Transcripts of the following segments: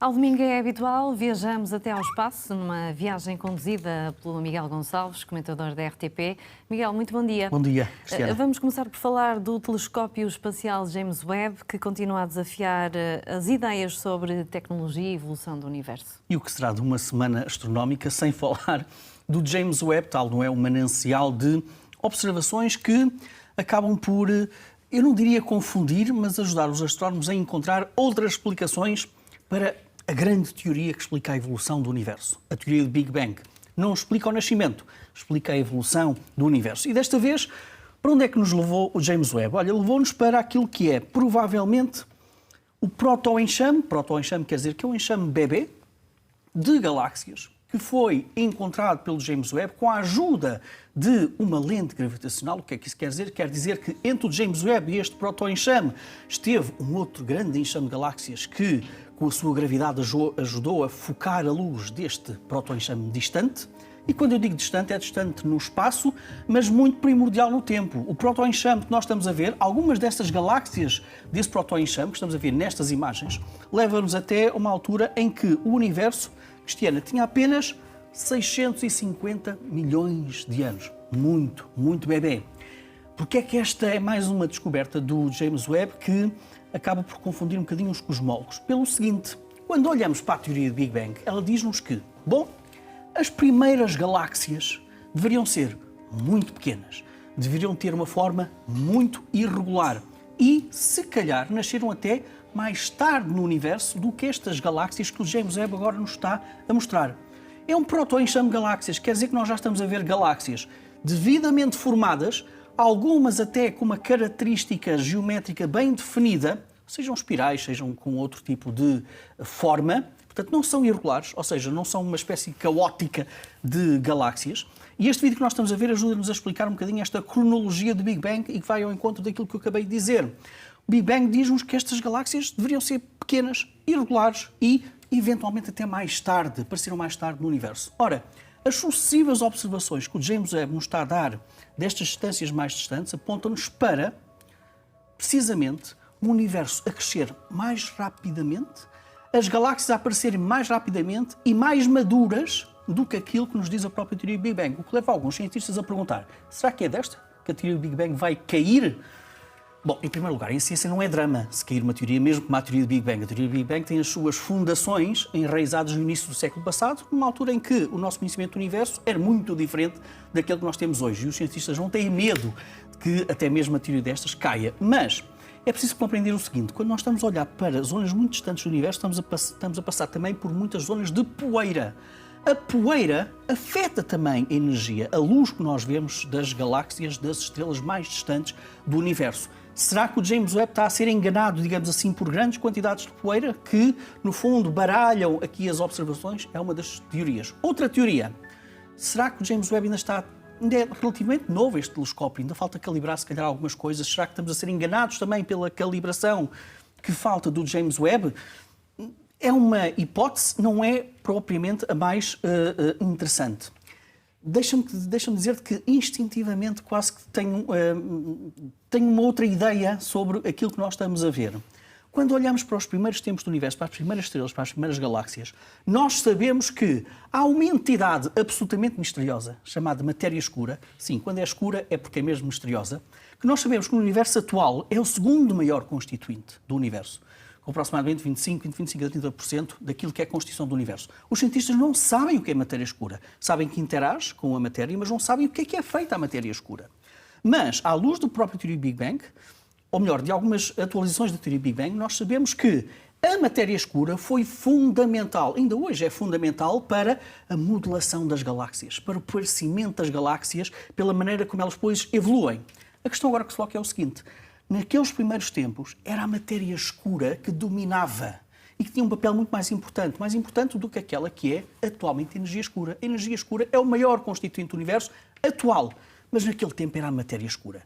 Ao domingo é habitual, viajamos até ao espaço, numa viagem conduzida pelo Miguel Gonçalves, comentador da RTP. Miguel, muito bom dia. Bom dia, Cristiana. Vamos começar por falar do telescópio espacial James Webb, que continua a desafiar as ideias sobre tecnologia e evolução do universo. E o que será de uma semana astronómica sem falar do James Webb, tal não é, um manancial de observações que acabam por, eu não diria confundir, mas ajudar os astrónomos a encontrar outras explicações para a grande teoria que explica a evolução do universo, a teoria do Big Bang. Não explica o nascimento, explica a evolução do universo. E desta vez, para onde é que nos levou o James Webb? Olha, levou-nos para aquilo que é, provavelmente, o proto-enxame. Proto-enxame quer dizer que é um enxame bebê de galáxias que foi encontrado pelo James Webb com a ajuda de uma lente gravitacional. O que é que isso quer dizer? Quer dizer que entre o James Webb e este proto-enxame esteve um outro grande enxame de galáxias que, com a sua gravidade, ajudou a focar a luz deste proto-enxame distante. E quando eu digo distante, é distante no espaço, mas muito primordial no tempo. O proto-enxame que nós estamos a ver, algumas destas galáxias desse proto-enxame que estamos a ver nestas imagens, levam-nos até uma altura em que o universo, Cristiana, tinha apenas 650 milhões de anos. Muito, muito bebê. Porque é que esta é mais uma descoberta do James Webb que acaba por confundir um bocadinho os cosmólogos? Pelo seguinte, quando olhamos para a teoria do Big Bang, ela diz-nos que, bom, as primeiras galáxias deveriam ser muito pequenas, deveriam ter uma forma muito irregular e, se calhar, nasceram até mais tarde no universo do que estas galáxias que o James Webb agora nos está a mostrar. É um proto-enxame de galáxias, quer dizer que nós já estamos a ver galáxias devidamente formadas, algumas até com uma característica geométrica bem definida, sejam espirais, sejam com outro tipo de forma, portanto não são irregulares, ou seja, não são uma espécie caótica de galáxias. E este vídeo que nós estamos a ver ajuda-nos a explicar um bocadinho esta cronologia do Big Bang e que vai ao encontro daquilo que eu acabei de dizer. O Big Bang diz-nos que estas galáxias deveriam ser pequenas, irregulares e, eventualmente, até mais tarde, apareceram mais tarde no universo. Ora, as sucessivas observações que o James Webb nos está a dar destas distâncias mais distantes apontam-nos para, precisamente, um universo a crescer mais rapidamente, as galáxias a aparecerem mais rapidamente e mais maduras do que aquilo que nos diz a própria teoria do Big Bang. O que leva alguns cientistas a perguntar, será que é desta que a teoria do Big Bang vai cair? Bom, em primeiro lugar, em ciência não é drama se cair uma teoria, mesmo como a teoria do Big Bang. A teoria do Big Bang tem as suas fundações enraizadas no início do século passado, numa altura em que o nosso conhecimento do universo era muito diferente daquele que nós temos hoje. E os cientistas não têm medo de que até mesmo a teoria destas caia. Mas é preciso compreender o seguinte, quando nós estamos a olhar para zonas muito distantes do universo, estamos a passar também por muitas zonas de poeira. A poeira afeta também a energia, a luz que nós vemos das galáxias, das estrelas mais distantes do universo. Será que o James Webb está a ser enganado, digamos assim, por grandes quantidades de poeira que, no fundo, baralham aqui as observações? É uma das teorias. Outra teoria. Será que o James Webb ainda é relativamente novo este telescópio? Ainda falta calibrar, se calhar, algumas coisas. Será que estamos a ser enganados também pela calibração que falta do James Webb? É uma hipótese, não é propriamente a mais interessante. Deixa-me dizer-te que instintivamente quase que tenho uma outra ideia sobre aquilo que nós estamos a ver. Quando olhamos para os primeiros tempos do universo, para as primeiras estrelas, para as primeiras galáxias, nós sabemos que há uma entidade absolutamente misteriosa, chamada matéria escura. Sim, quando é escura é porque é mesmo misteriosa. Que nós sabemos que no universo atual é o segundo maior constituinte do universo, com aproximadamente 25 a 30% daquilo que é a constituição do universo. Os cientistas não sabem o que é matéria escura. Sabem que interage com a matéria, mas não sabem o que é feita a matéria escura. Mas, à luz do próprio teoria Big Bang, ou melhor, de algumas atualizações da teoria Big Bang, nós sabemos que a matéria escura foi fundamental, ainda hoje é fundamental, para a modelação das galáxias, para o parecimento das galáxias, pela maneira como elas depois evoluem. A questão agora que se coloca é o seguinte: naqueles primeiros tempos, era a matéria escura que dominava e que tinha um papel muito mais importante do que aquela que é atualmente a energia escura. A energia escura é o maior constituinte do universo atual, mas naquele tempo era a matéria escura.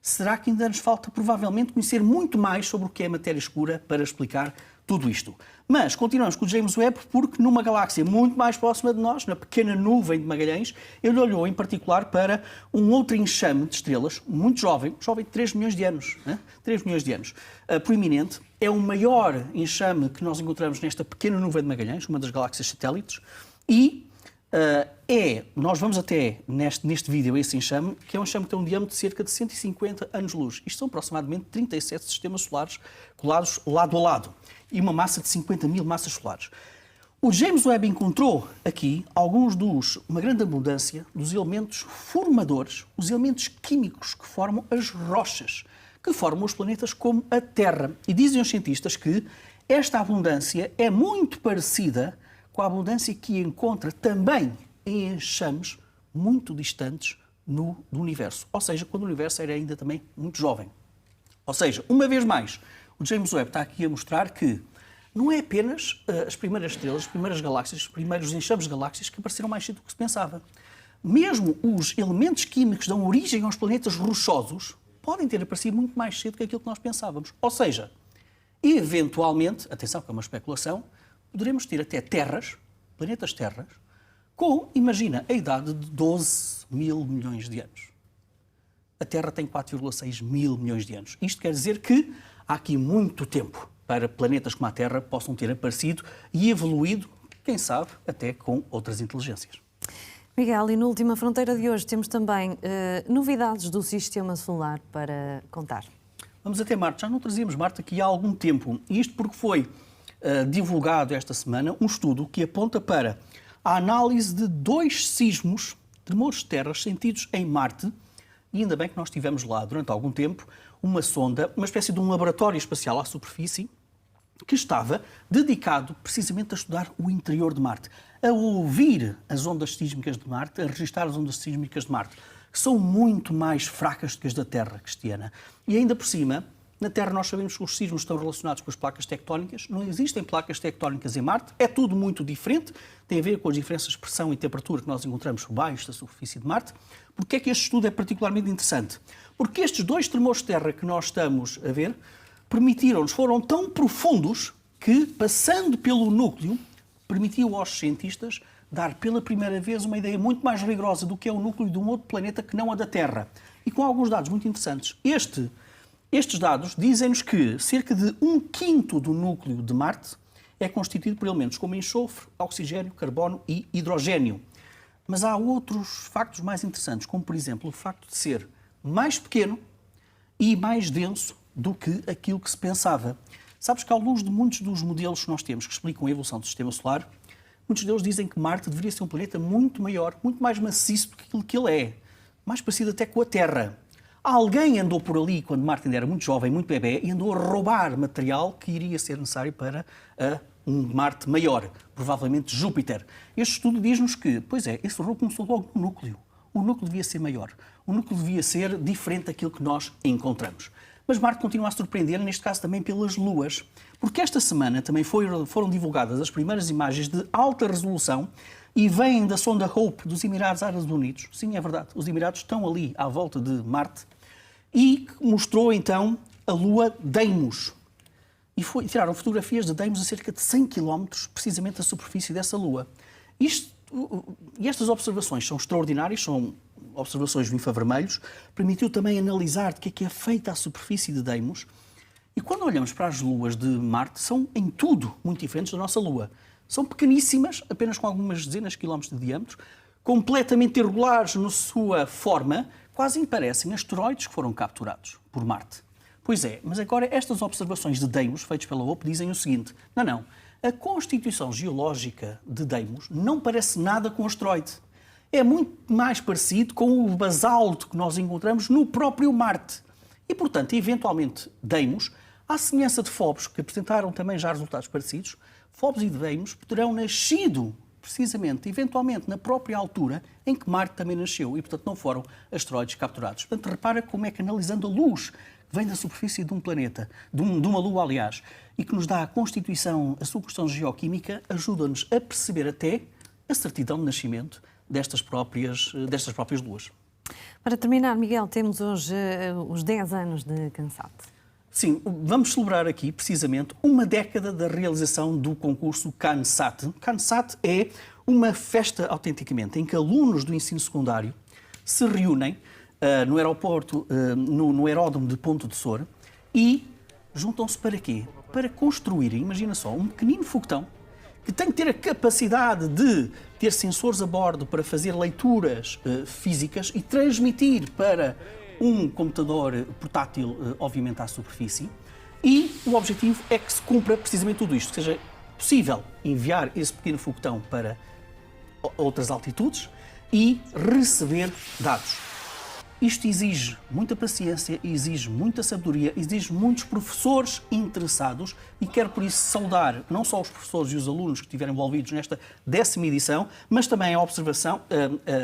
Será que ainda nos falta, provavelmente, conhecer muito mais sobre o que é a matéria escura para explicar tudo isto. Mas continuamos com o James Webb porque numa galáxia muito mais próxima de nós, na pequena nuvem de Magalhães, ele olhou em particular para um outro enxame de estrelas, muito jovem de 3 milhões de anos, né? 3 milhões de anos, proeminente. É o maior enxame que nós encontramos nesta pequena nuvem de Magalhães, uma das galáxias satélites, e nós vamos até neste vídeo esse enxame, que é um enxame que tem um diâmetro de cerca de 150 anos-luz. Isto são aproximadamente 37 sistemas solares colados lado a lado e uma massa de 50 mil massas solares. O James Webb encontrou aqui uma grande abundância dos elementos formadores, os elementos químicos que formam as rochas, que formam os planetas como a Terra. E dizem os cientistas que esta abundância é muito parecida com a abundância que encontra também em enxames muito distantes do universo. Ou seja, quando o universo era ainda também muito jovem. Ou seja, uma vez mais, o James Webb está aqui a mostrar que não é apenas as primeiras estrelas, as primeiras galáxias, os primeiros enxames de galáxias que apareceram mais cedo do que se pensava. Mesmo os elementos químicos que dão origem aos planetas rochosos podem ter aparecido muito mais cedo que aquilo que nós pensávamos. Ou seja, eventualmente, atenção que é uma especulação, poderemos ter até planetas terras, com, imagina, a idade de 12 mil milhões de anos. A Terra tem 4,6 mil milhões de anos. Isto quer dizer que há aqui muito tempo para planetas como a Terra possam ter aparecido e evoluído, quem sabe, até com outras inteligências. Miguel, e na última fronteira de hoje temos também novidades do Sistema Solar para contar. Vamos até Marte. Já não trazíamos Marte aqui há algum tempo. Isto porque foi divulgado esta semana um estudo que aponta para a análise de 2 sismos, tremores de terras sentidos em Marte, e ainda bem que nós tivemos lá durante algum tempo uma sonda, uma espécie de um laboratório espacial à superfície, que estava dedicado precisamente a estudar o interior de Marte, a ouvir as ondas sísmicas de Marte, a registrar as ondas sísmicas de Marte, que são muito mais fracas do que as da Terra, Cristiana. E ainda por cima, na Terra nós sabemos que os sismos estão relacionados com as placas tectónicas, não existem placas tectónicas em Marte, é tudo muito diferente, tem a ver com as diferenças de pressão e temperatura que nós encontramos por baixo da superfície de Marte. Porquê é que este estudo é particularmente interessante? Porque estes 2 tremores de terra que nós estamos a ver foram tão profundos que, passando pelo núcleo, permitiu aos cientistas dar pela primeira vez uma ideia muito mais rigorosa do que é o núcleo de um outro planeta que não a da Terra. E com alguns dados muito interessantes. Estes dados dizem-nos que cerca de 1/5 do núcleo de Marte é constituído por elementos como enxofre, oxigênio, carbono e hidrogênio. Mas há outros factos mais interessantes, como por exemplo o facto de ser mais pequeno e mais denso do que aquilo que se pensava. Sabes que à luz de muitos dos modelos que nós temos que explicam a evolução do Sistema Solar, muitos deles dizem que Marte deveria ser um planeta muito maior, muito mais maciço do que aquilo que ele é, mais parecido até com a Terra. Alguém andou por ali quando Marte ainda era muito jovem, muito bebê, e andou a roubar material que iria ser necessário para um Marte maior, provavelmente Júpiter. Este estudo diz-nos que, pois é, esse erro começou logo no núcleo. O núcleo devia ser maior. O núcleo devia ser diferente daquilo que nós encontramos. Mas Marte continua a surpreender, neste caso também pelas luas, porque esta semana também foram divulgadas as primeiras imagens de alta resolução e vêm da sonda Hope dos Emirados Árabes Unidos. Sim, é verdade, os Emirados estão ali à volta de Marte e mostrou então a lua Deimos. E tiraram fotografias de Deimos a cerca de 100 km, precisamente da superfície dessa lua. E estas observações são extraordinárias, são observações de infravermelhos, permitiu também analisar de que é feita a superfície de Deimos. E quando olhamos para as luas de Marte, são em tudo muito diferentes da nossa Lua. São pequeníssimas, apenas com algumas dezenas de quilómetros de diâmetro, completamente irregulares na sua forma, quase parecem asteroides que foram capturados por Marte. Pois é, mas agora estas observações de Deimos, feitas pela OPE, dizem o seguinte: não, a constituição geológica de Deimos não parece nada com um asteroide. É muito mais parecido com o basalto que nós encontramos no próprio Marte. E, portanto, eventualmente, Deimos, à semelhança de Phobos, que apresentaram também já resultados parecidos, Phobos e Deimos terão nascido, precisamente, eventualmente, na própria altura em que Marte também nasceu e, portanto, não foram asteroides capturados. Portanto, repara como é que, analisando a luz que vem da superfície de um planeta, de uma Lua, aliás, e que nos dá a sua constituição geoquímica, ajuda-nos a perceber até a certidão de nascimento destas próprias luas. Para terminar, Miguel, temos hoje os 10 anos de Cansat. Sim, vamos celebrar aqui, precisamente, uma década da realização do concurso CANSAT. CANSAT é uma festa, autenticamente, em que alunos do ensino secundário se reúnem no aeroporto, no aeródromo de Ponte de Soura e juntam-se para quê? Para construírem, imagina só, um pequenino foguetão que tem que ter a capacidade de ter sensores a bordo para fazer leituras físicas e transmitir para um computador portátil, obviamente, à superfície. E o objetivo é que se cumpra precisamente tudo isto, que seja possível enviar esse pequeno foguetão para outras altitudes e receber dados. Isto exige muita paciência, exige muita sabedoria, exige muitos professores interessados e quero por isso saudar não só os professores e os alunos que estiveram envolvidos nesta 10ª edição, mas também a observação,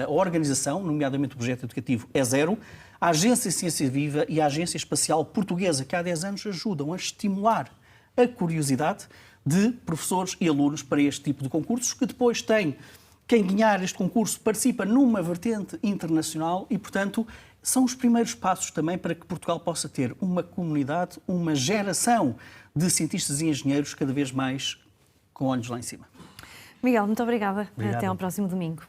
a organização, nomeadamente o projeto educativo E0, a Agência Ciência Viva e a Agência Espacial Portuguesa, que há 10 anos ajudam a estimular a curiosidade de professores e alunos para este tipo de concursos, que depois têm quem ganhar este concurso participa numa vertente internacional e, portanto, são os primeiros passos também para que Portugal possa ter uma comunidade, uma geração de cientistas e engenheiros cada vez mais com olhos lá em cima. Miguel, muito obrigada. Obrigado. Até ao próximo domingo.